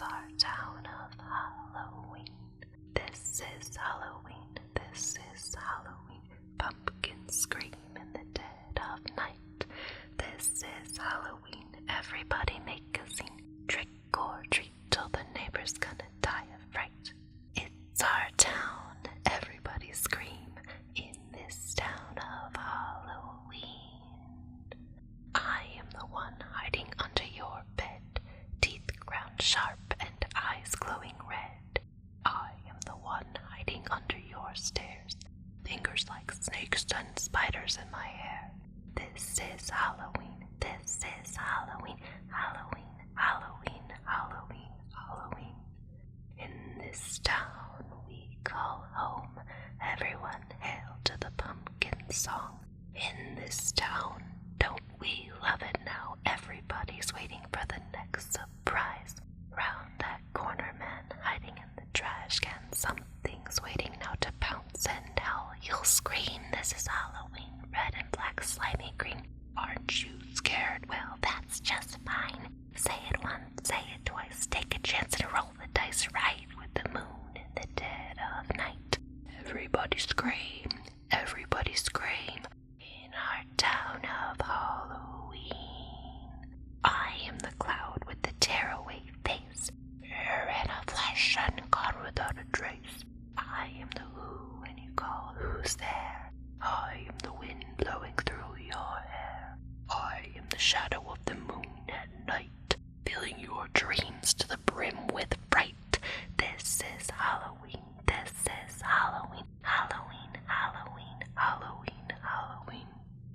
our town of Halloween. This is Halloween, this is Halloween. Pumpkins scream in the dead of night. This is Halloween, everybody make a scene. Trick or treat till the neighbor's gonna die of fright. It's our town, everybody scream in this town of Halloween. I am the one hiding under your bed, teeth ground sharp and eyes glowing red. I am the one hiding under your stairs, fingers like snakes and spiders in my hair. This is Halloween, this is Halloween, Halloween, Halloween, Halloween, Halloween. In this town we call home, everyone hail to the pumpkin song. In this town, don't we love it now? Everybody's waiting for the next surprise. Round that corner, man, hiding in the trash can. Something's waiting now to pounce, and now you'll scream. This is Halloween, red and black, slimy green. Aren't you scared? Well, that's just fine. Say it once, say it twice. Take a chance and roll the dice right with the moon in the dead of night. Everybody scream, everybody scream. In our town of Halloween, I am the cloud with the tearaway face, hair and a flesh and gone without a trace. I am the who when you call who's there. I am the wind blowing through your hair. I am the shadow of the moon at night, filling your dreams to the brim with fright. This is Halloween, this is Halloween, Halloween, Halloween, Halloween, Halloween.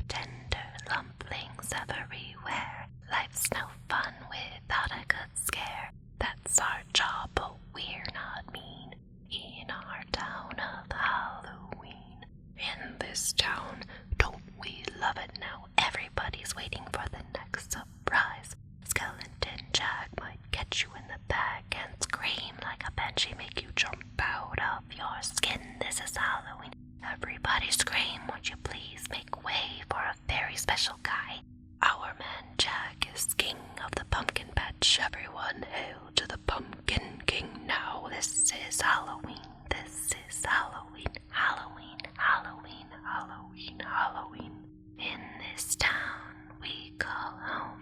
Tender lumplings everywhere. Life's no fun without a good scare. That's our job, but we're not mean. In our town of Halloween. In this town, don't we love it now? Everybody's waiting for the next surprise. Skeleton Jack might get you in the back and scream like a banshee, make you jump out of your skin. This is Halloween. Everybody scream, won't you please make way for a very special guy. Our man Jack is king of the pumpkin patch. Everyone hail to the pumpkin king now. This is Halloween, this is Halloween, Halloween, Halloween, Halloween, Halloween. In this town we call home,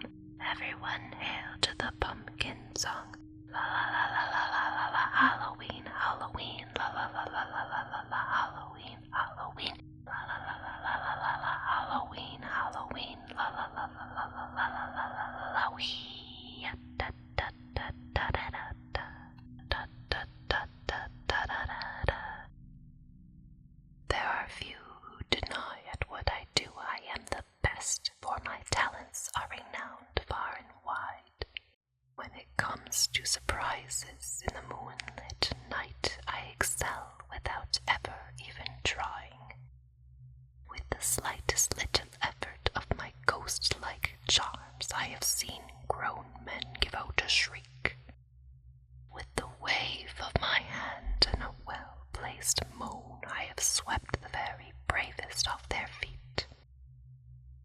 everyone hail to the pumpkin song. La la la la la la la la, Halloween, Halloween, la la la la la la la la, Halloween, Halloween, la la la la la la la la, Halloween, Halloween, la la la la la la la la la la la la, wee, da da da da da da da da da da da da da. There are few who deny at what I do. I am the best, for my talents are renowned far and wide. When it comes to surprises in the moonlit night, I excel without ever even trying. With the slightest little effort of my ghost-like charms, I have seen grown men give out a shriek. With the wave of my hand and a well-placed moan, I have swept the very bravest off their feet.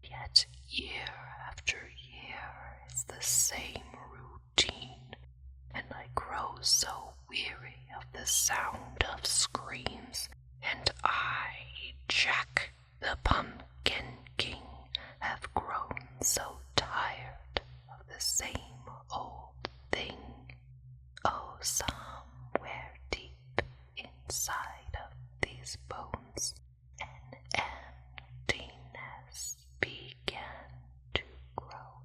Yet year after year is the same routine, and I grow so weary of the sound of screams, and I, Jack, the Pumpkin King, have grown so tired of the same old thing. Oh, somewhere deep inside of these bones, an emptiness began to grow.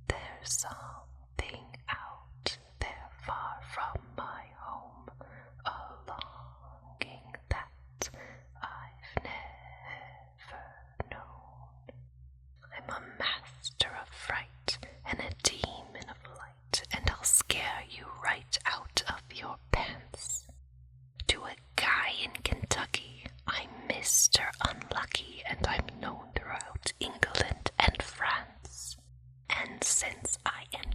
There's something out there far from my home, a longing that I've never known. I'm a master of fright and a demon of light, and I'll scare you right out of your pants. To a guy in Kentucky, I'm Mr. Unlucky, and I'm known throughout England and France. And since I am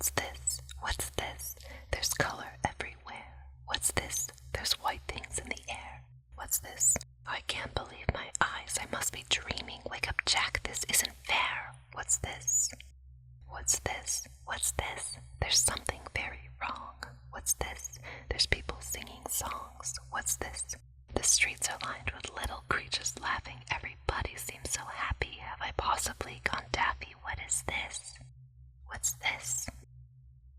What's this? What's this? There's color everywhere. What's this? There's white things in the air. What's this? I can't believe my eyes. I must be dreaming. Wake up, Jack. This isn't fair. What's this? What's this? What's this? There's something very wrong. What's this? There's people singing songs. What's this? The streets are lined with little creatures laughing. Everybody seems so happy. Have I possibly gone daffy? What is this? What's this?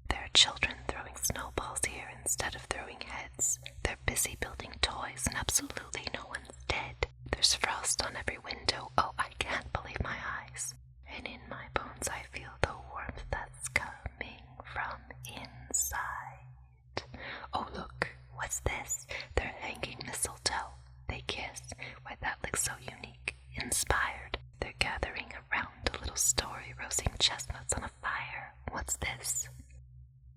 There are children throwing snowballs here instead of throwing heads. They're busy building toys and absolutely no one's dead. There's frost on every window. Oh, I can't believe my eyes. And in my bones I feel the warmth that's coming from inside. Oh, look, what's this? They're hanging mistletoe. They kiss. Why, that looks so unique. Inspired. They're gathering around a little story, roasting chestnuts on a fire. What's this?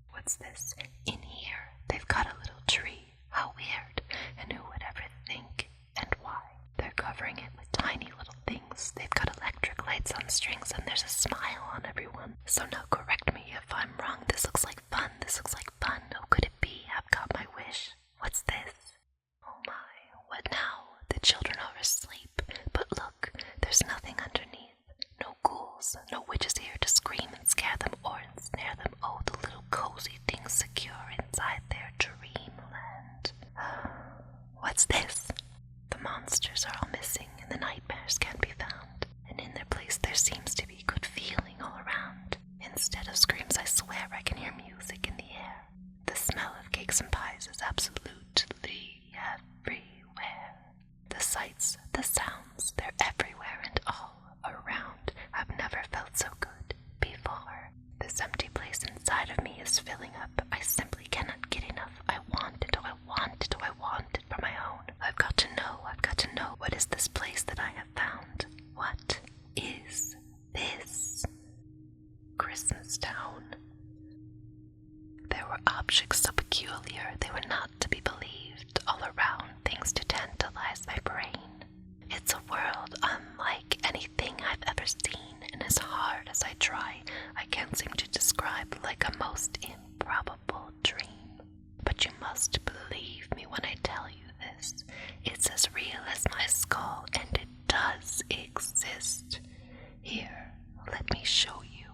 What's this? In here, they've got a little tree. How weird. And who would ever think? And why? They're covering it with tiny little things. They've got electric lights on strings, and there's a smile on everyone. So now correct me if I'm wrong. This looks like fun. This looks like fun. Oh, could it be? I've got my wish. What's this? Oh my, what now? The children are asleep. But look, there's nothing underneath. No ghouls, no witches here to scream and scare them or ensnare them. Oh, the little cozy things secure inside their dreamland. What's this? The monsters are all missing and the nightmares can't be found. And in their place there seems to be good feeling all around. Instead of screams, I swear I can hear music in the air. The smell of cakes and pies is absolutely everywhere. The sights, the sounds, they're everywhere and all around. I've never felt so good before. This empty place inside of me is filling up. I simply cannot get enough. I want it, oh I want it, oh I want it for my own. I've got to know, what is this place that I have found? What is this? Christmas Town. There were objects so peculiar they were not to be believed all around, things to tantalize my brain. It's a world unlike anything I've ever seen, and as hard as I try, I can't seem to describe like a most improbable dream. But you must believe me when I tell you this. It's as real as my skull, and it does exist. Here, let me show you.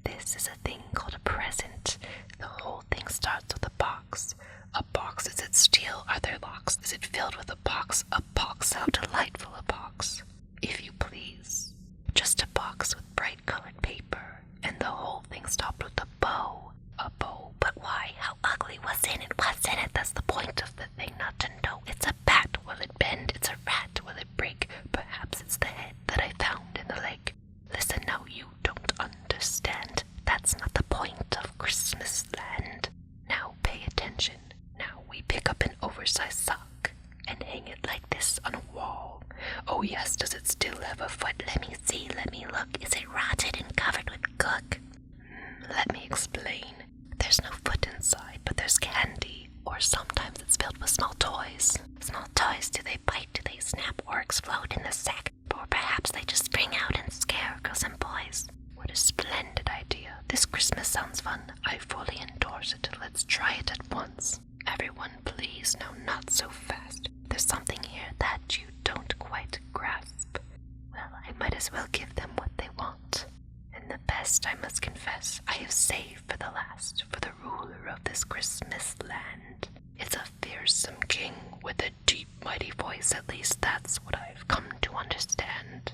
This is a thing called a present. The whole thing starts with a box. A box, is it steel? Are there locks? Is it filled with a box? A box, how delightful a box. If you please. Just a box with bright-colored paper. And the whole thing stopped with a bow. A bow, but why? How ugly? What's in it? What's in it? That's the point of the thing, not to know. It's a bat. Will it bend? It's a rat. Will it break? Perhaps it's the head that I found in the lake. Listen now, you don't understand. That's not the point of Christmas Land. Now pay attention. Now we pick up an oversized sock and hang it like this on a wall. Oh yes, does it still have a foot? Let me see, let me look. Is it rotted and covered with gook? Let me explain. There's no foot inside, but there's candy. Or sometimes it's filled with small toys. Small toys, do they bite, do they snap, or explode in the sack? Or perhaps they just spring out and scare girls and boys. What a splendid idea. This Christmas sounds fun. I fully endorse it. Let's try it at once. Everyone, please, no, not so fast. There's something here that you don't quite grasp. Well, I might as well give them what they want. And the best, I must confess, I have saved for the last, for the ruler of this Christmas land. It's a fearsome king with a deep, mighty voice. At least that's what I've come to understand.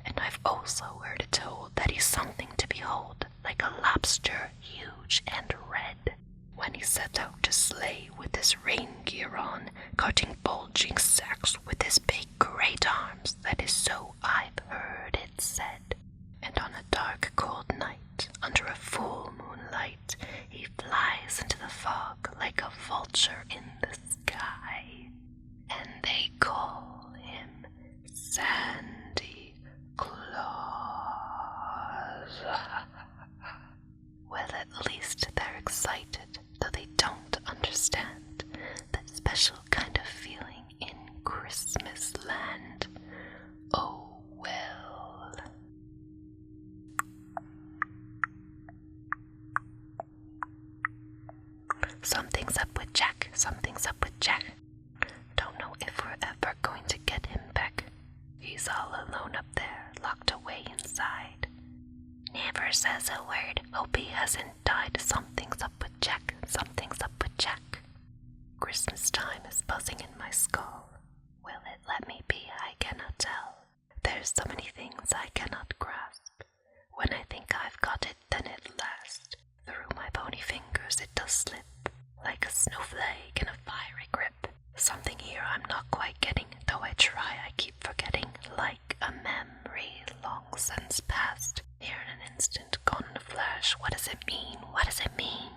And I've also heard it told that he's something to behold, like a lobster, huge and red. When he set out to slay with his rain gear on, carting bulging sacks with his big great arms, that is so I've heard it said. And on a dark, cold night, under a full moonlight, he flies into the fog like a vulture in the sky. And they call him Sandy Claus. Well, at least they're excited, though they don't understand that special kind of feeling in Christmas Land. Oh, well. Something's up with Jack, something's up with Jack. Don't know if we're ever going to get him back. He's all alone up there, locked away inside. Never says a word, hope he hasn't died. Something's up with Jack, something's up with Jack. Christmas time is buzzing in my skull. Will it let me be? I cannot tell. There's so many things I cannot grasp. When I think I've got it, then it lasts. Through my bony fingers it does slip, like a snowflake in a fiery grip. Something here I'm not quite getting, though I try I keep forgetting. Like a memory long since past, here in an instant, gone in a flash. What does it mean? What does it mean?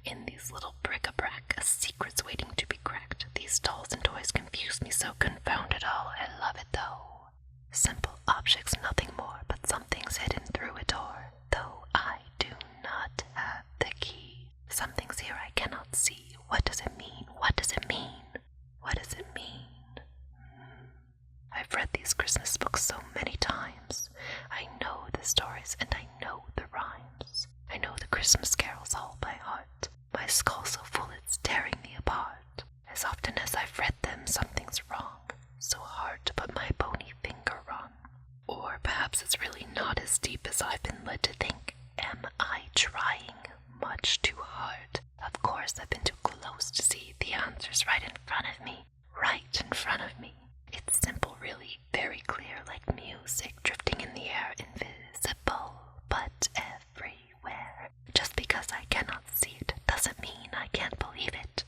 In these little bric-a-brac, a secret's waiting to be cracked. These dolls and toys confuse me so, confound it all. I love it though. Simple objects, nothing more, but something's hidden through a door, though I do not have the key. Something's here I cannot see. What does it mean? What does it mean? What does it mean? I've read these Christmas books so many times. I know the stories and I know the rhymes. I know the Christmas carols all by heart. My skull's so full it's tearing me apart. As often as I've read them, something's wrong. So hard to put my bony finger on. Or perhaps it's really not as deep as I've been led to think. Am I trying much too hard? Of course I've been too close to see the answers right in front of me. Right in front of me. It's simple really, very clear, like music drifting in the air, invisible, but everywhere. Just because I cannot see it doesn't mean I can't believe it.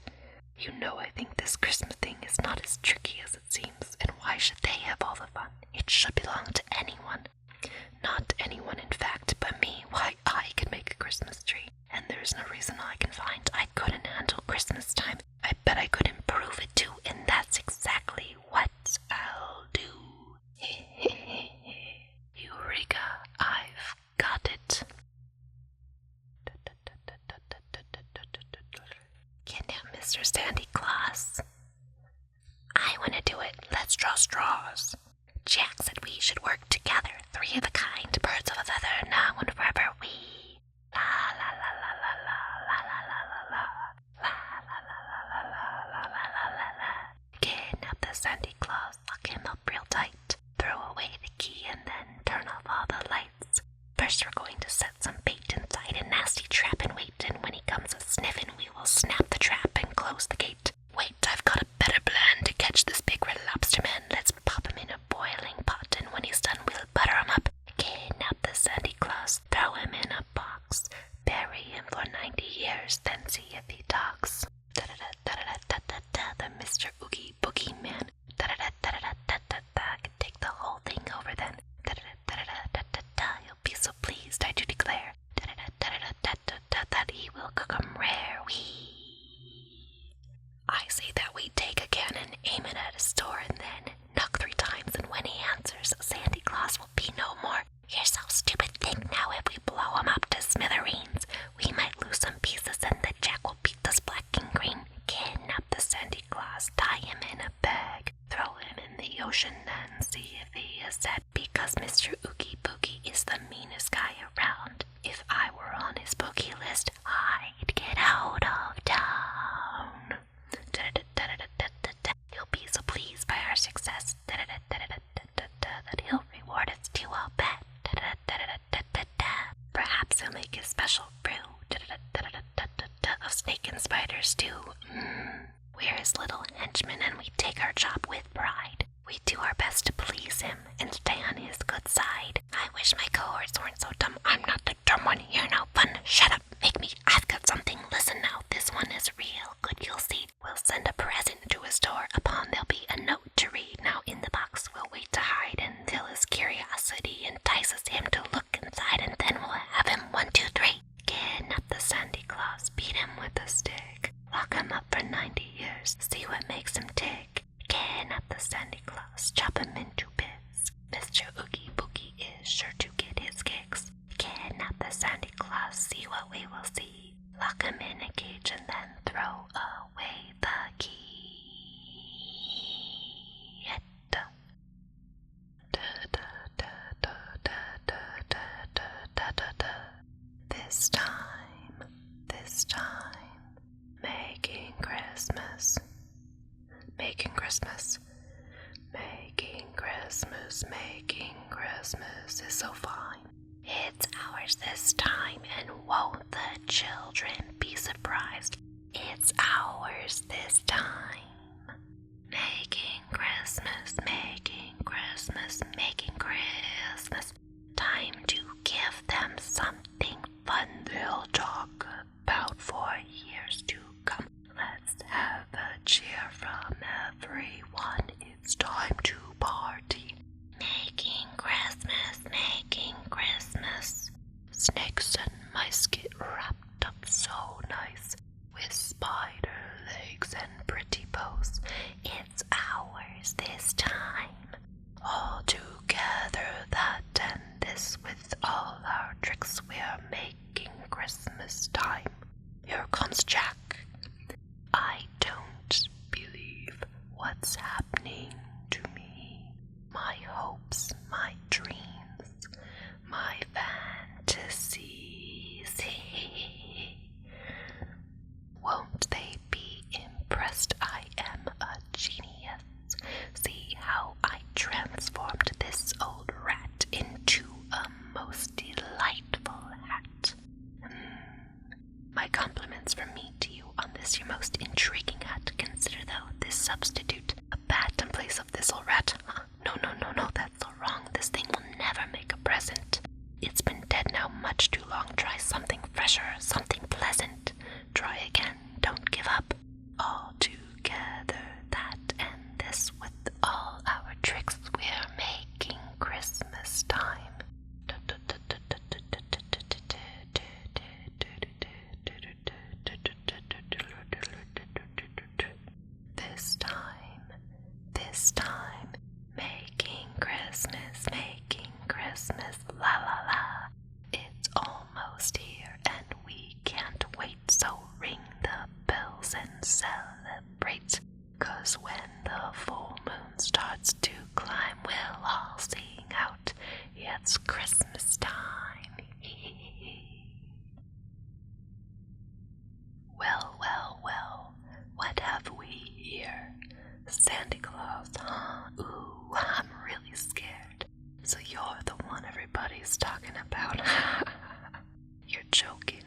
You know I think this Christmas thing is not as tricky as it seems, and why should they have all the fun? It should belong to anyone. Not anyone in fact, but me. Why, I could make a Christmas tree, and there's no reason I can find I couldn't handle Christmas time. I bet I could improve it too, and that's exactly what I'll do. Eureka, I've got it. Kidnap Mr. Sandy Claus. I want to do it. Let's draw straws. Jack said we should work together. 3 of a kind, birds of a feather, now and forever we. La la la la la la la la la la la la la la la la la la la. Kidnap the Sandy Claus, lock him up real tight. Throw away the key and then turn off all the lights. First we're going to set some bait inside a nasty trap and wait, and when he comes a-sniffin' we will snap the trap and close the gate. Wait, I've got a better plan to catch this big red lobster man. Let's pop him in a boiling pot, and when he's done we'll butter him up. Kidnap the Sandy Claus, throw him in a box, bury him for 90 years, then see if he talks. Da-da-da-da-da-da-da-da, the Mr. Oogie Boogie Man. Da-da-da-da-da-da-da-da, I can take the whole thing over then. Da-da-da-da-da-da-da, he'll be so pleased, I do declare. Da-da-da-da-da-da-da, that he will cook 'em rare. I say that we take a cannon, aim it at his door, and then knock 3 times, and when he answers, Sandy Claus will be no more. You're so stupid, think now if we blow him up to smithereens, we might lose some pieces and the Jack will beat us black and green. Kidnap the Sandy Claus, tie him in a bag, throw him in the ocean and see if he is dead, because Mr. Oogie Boogie is the meanest guy around. If I were on his boogie list, I'd get out of town. He'll be so pleased by our success that he'll reward us too, I'll bet. Perhaps he'll make his special brew of snake and spider stew. We're his little henchmen and we take our job with pride. We do our best to please him and stay on his good side. I wish my cohorts weren't so dumb. I'm not the dumb one here, no fun. Shut up, make me. I've got something. Listen now, this one is real good, you'll see. We'll send a present to his door. Upon there'll be a note to read. Now in the box we'll wait to hide until his curiosity entices him to look inside, and then we'll have him 1, 2, 3. Kidnap the Sandy Claus, beat him with a stick. Lock him up for 90 years, see what makes him tick. Kidnap the Sandy Claus, chop him into bits. Mr. Oogie Boogie is sure to get his kicks. Kidnap the Sandy Claus, see what we will see. Lock him in a cage and then throw away the key. Da, da, da, da, da, da, da. is so fine. It's ours this time, and won't the children be surprised? It's ours this time. Making Christmas, making Christmas, making Christmas. Time to give them something fun they'll talk about for years to come. Let's have a cheer from everyone. It's time to party. Making Christmas, making Christmas. Snakes and mice get wrapped up so nice with spider legs and pretty bows. It's ours this time. All together, that and this, with all our tricks, we're making Christmas time. Here comes Jack. I don't believe what's happening to me. My hopes, my dreams, my fantasies. Won't they be impressed? I am a genius. See how I transformed this old rat into a most delightful hat. My compliments from me to you on this your most intriguing hat. Consider, though, this substitute a bat in place of this old rat. No, that's all wrong. This thing will never make a present. It's been dead now much too long. Try something fresher, something pleasant. Try again, don't give up. All together, that and this, with all our tricks, we're making Christmas time. This time, making Christmas, la la la. It's almost here and we can't wait, so ring the bells and celebrate. 'Cause when the full moon starts to climb, we'll all sing out, it's Christmas time. Well, what have we here? Santa Claus, huh? Ooh, I'm really scared. So you're the one everybody's talking about. You're joking.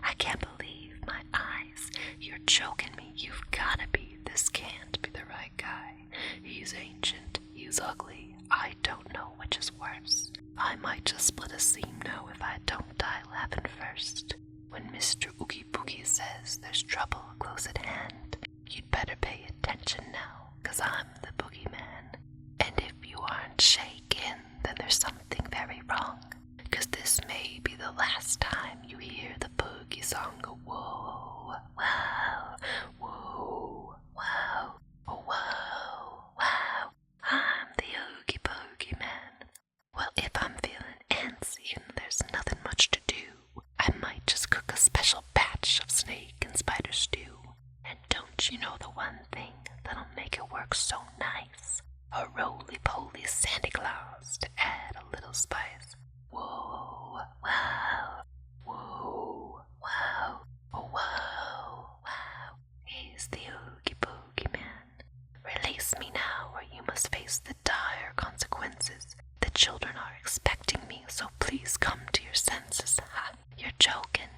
I can't believe my eyes. You're joking me. You've gotta be. This can't be the right guy. He's ancient. He's ugly. I don't know which is worse. I might just split a seam now if I don't die laughing first. When Mr. Oogie Boogie says there's trouble close at hand, you'd better pay attention now, 'cause I'm the boogeyman. And if you aren't shaken, then there's something very wrong, 'cause this may be the last time you hear the boogie song go whoa, wow, whoa, wow, oh, whoa, wow, I'm the Oogie Boogie Man. Well, if I'm feeling antsy and there's nothing much to do, I might just cook a special batch of snake and spider stew. And don't you know the one thing that'll make it work so nice? A roly-poly Santa Claus to add a little spice. Whoa, wow, whoa, wow, oh, whoa, wow. He's the Oogie Boogie Man. Release me now, or you must face the dire consequences. The children are expecting me, so please come to your senses. Ha, you're joking.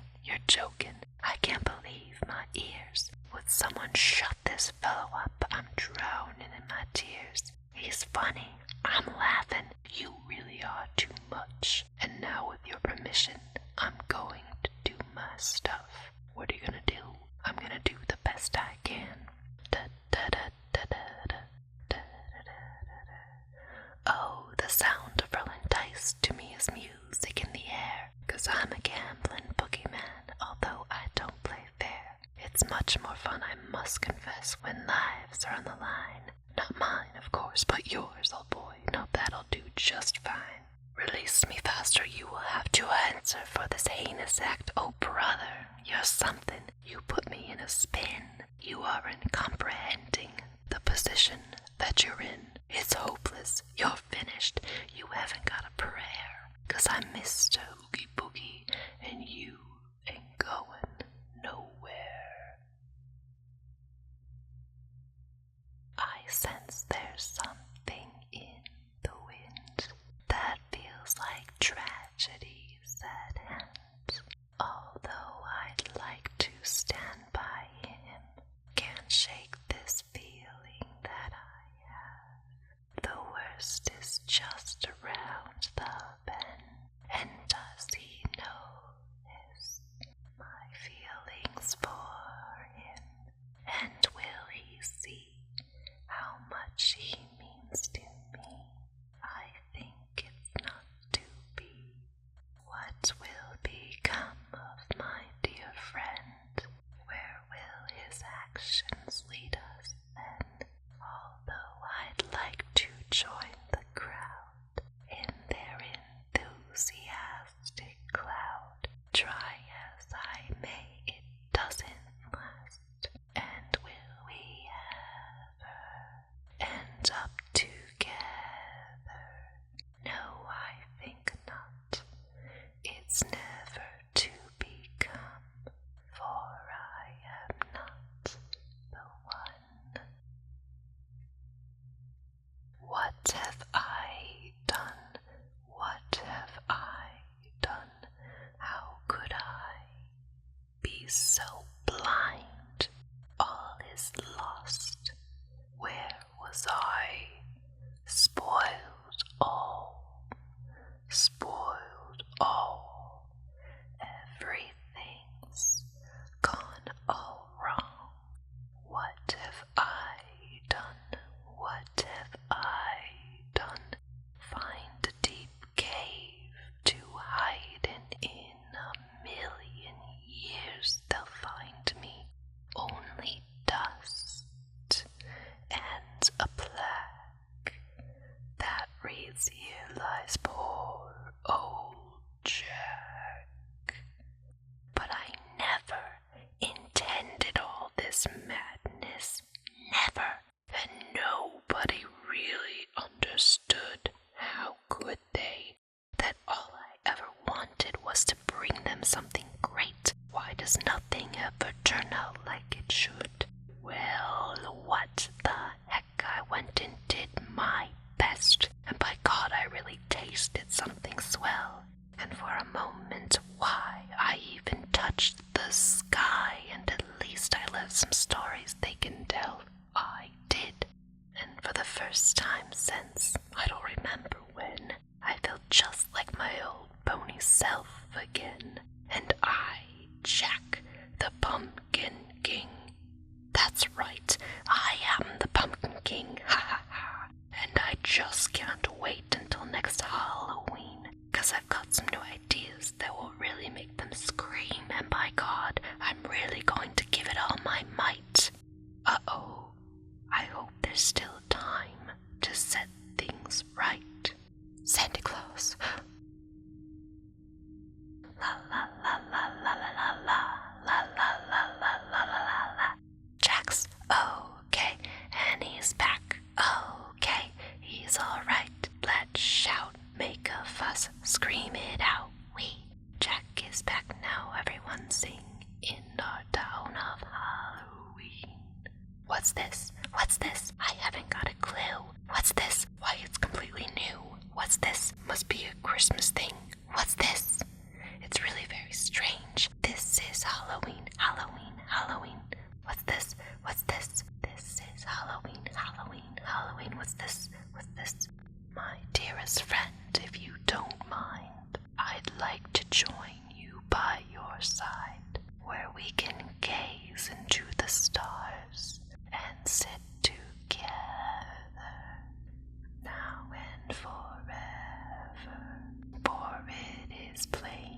I can't believe my ears. Would someone shut this fellow up? I'm drowning in my tears. He's funny. I'm laughing. You really are too much. And now, with your permission, I'm going to do my stuff. What are you gonna do? I'm gonna do the best I can. Oh, the sound of rolling dice to me is music in the air, 'cause I'm a gambling boogeyman, although I don't play fair. It's much more fun, I must confess, when lives are on the line. Not mine, of course, but yours, old boy. No, that'll do just fine. Release me faster, you will have to answer for this heinous act. Oh, brother, you're something. You put me in a spin. You aren't comprehending the position that you're in. It's hopeless. You're finished. You haven't got a prayer. 'Cause I'm Mr. Oogie Boogie, and you ain't going nowhere. I sense there's something in the wind that try as I may, it doesn't last. And will we ever end up together? No, I think not. It's never to become, for I am not the one. What have I done? What have I done? How could I be so blind? All is lost. Where was I? Spoiled all. Spoiled all. Everything's gone all wrong. What have I done? What have I done? Find a deep cave to hide in a million years they'll find me. Only dust and a plaque that reads, "Here lies poor old Jack." But I never intended all this madness. Never. And nobody really understood. How could they? That all I ever wanted was to bring them something great. Why does nothing ever turn out like it should? Well, what the heck? I went and did my best, and by God I really tasted something swell. And for a moment, why, I even touched the sky, and at least I left some stories they can tell. I did. And for the first time since, I don't remember when, I felt just like my old bony self again. And I, Jack, the Pumpkin King. That's right, I am the Pumpkin King, ha ha ha. And I just can't wait until next Halloween, 'cause I've got some new ideas that will really make them scream, and by God, I'm really going to give it all my might. Uh-oh, I hope there's still time to set things right. Santa Claus. La la la la la la la la la la la la la la. Jack's okay, and he's back. Okay, he's alright. Let's shout, make a fuss, scream it out. Jack is back now, everyone sing in our town of Halloween. What's this? What's this? I haven't got a clue. What's this? Why, it's completely new. What's this? Must be a Christmas thing. What's this? It's really very strange. This is Halloween, Halloween, Halloween. What's this? What's this? This is Halloween, Halloween, Halloween. What's this? What's this? My dearest friend, if you don't mind, I'd like to join you by your side, where we can gaze into the stars and sit together, now and forever, for it is plain